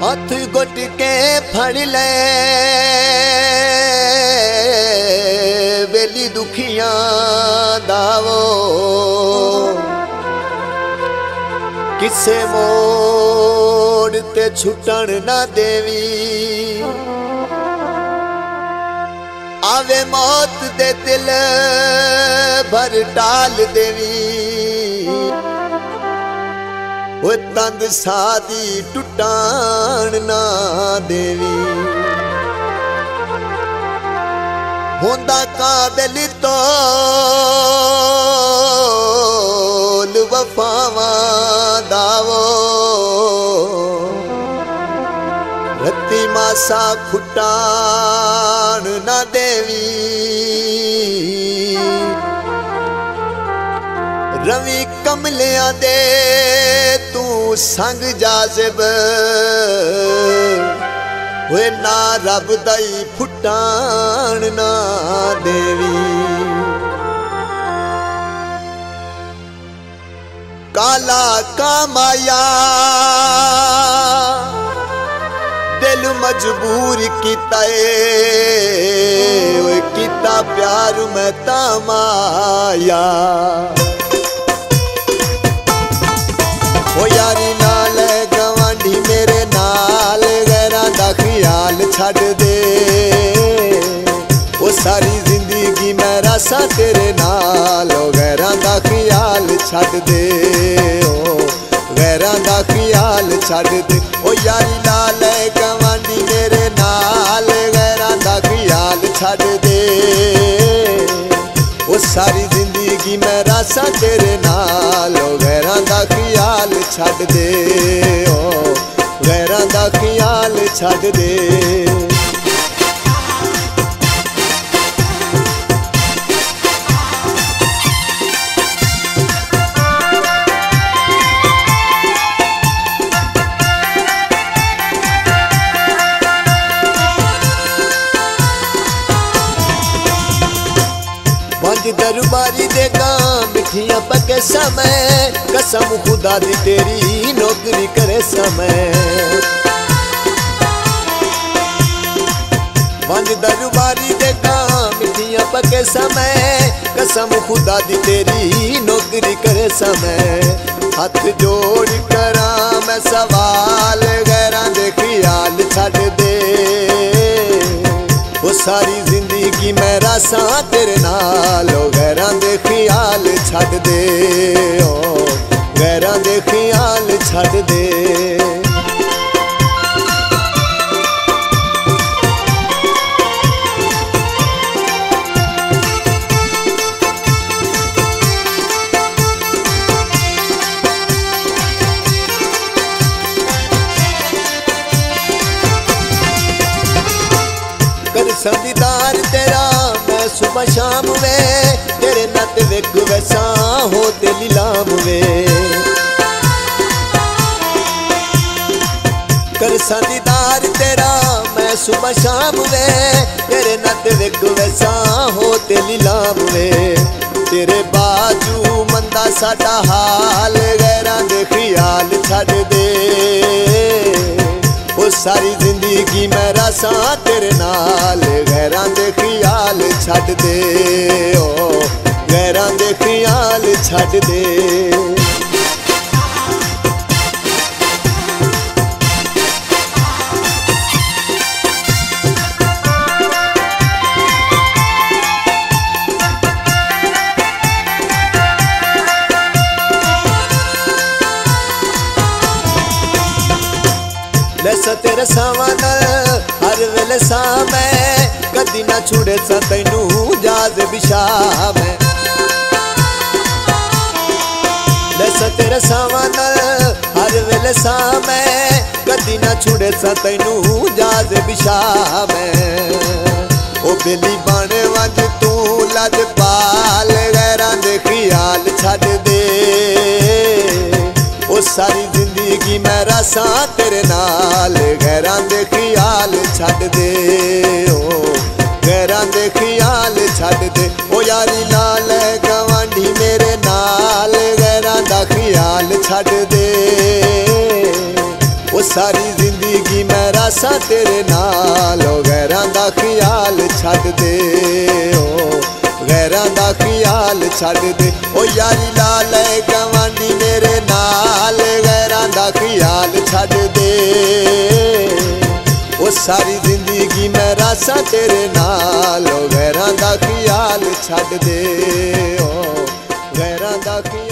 हथ गुट के फड़ ले बेली दुखियां दावो किसे मोड़ ते छुटन ना देवी आवे मौत दे दिल भर टाल देवी वो तंद सादी टुटान ना देवी होंदा काबिल तोल वफावा दावो रत्ती मासा खुटान ना देवी रवि कमलिया दे तू संग जाजिब वे ना रब दई फुटान ना देवी काला कामाया दिल मजबूर किता किता प्यार मैं तमाया ओ यारी नाल गवांढी मेरे नाल गैरां दा ख्याल छड़ दे ओ सारी जिंदगी मैं रसा तेरे नाल ओ गैरां दा ख्याल छड़ दे ओ गैरां दा ख्याल छड़ दे ओ यारी नाल गवांढी मेरे नाल गैरां दा ख्याल छड़ दे ओ सारी जिंदगी मैं रसा तेरे नाल ओ गैरां दा ख्याल छड़ दे ओ गैरां दा ख्याल छड़ दे पंज दरबारी देगा मिठिया पके समय कसम खुदा दी तेरी नौकरी करे समय पंज दरबारी देगा मिठिया पके समय कसम खुदा दी तेरी नौकरी करे समय हाथ जोड़ करा मैं सवाल गैरां दे ख्याल छड़ दे वो सारी जिंदगी मैं रसा तेरे नाल ओ गैरां दे ख्याल छड़ दे ओ गैरां दे ख्याल छड़ दे कर संदीदार तेरा मैं सुबह शाम वे तेरे नत विक वैसा हो ते लीलाम वे कर संदीदार तेरा मैं सुबह शाम वे तेरे नत विक वैसा हो ते लीलाम वे तेरे बाजू मंदा साडा हाल गैरां दे ख्याल छड़ दे ओ सारी जिंदगी मैं रसा तेरे नाल गैरां दे ख्याल छड़ दे ओ गैरां दे ख्याल छड़ दे लैसा तेरे सावन हर वेले सामै कदी ना छुड़े सा तैनू जाज बिशा मैं लैसा तेरे सावन हर वेले सामै कदी ना छुड़े सा तैनू जाज बिशा मैं ओ बेली बाणे वंज तू लज पाल गैरां दे ख्याल छड़ दे ओ सारी जिंदगी मैं रसा तेरे नाल गैरां दे ख्याल छड़ दे ओ गैरां दे ख्याल छड़ दे ओ यारी लाल गवांढी मेरे नाल गैरां दा ख्याल छड़ दे ओ सारी जिंदगी जिंदगी मैं रासा तेरे नाल ओ गैरां दा ख्याल छड्ड दे ओ गैरां दा ख्याल छड्ड दे ओ यारी ला ले गवांडी मेरे नाल गैरां दा ख्याल छड्ड दे ओ सारी जिंदगी मैं रासा तेरे नाल ओ गैरां दा ख्याल छड्ड दे ओ गैरां दा ख्याल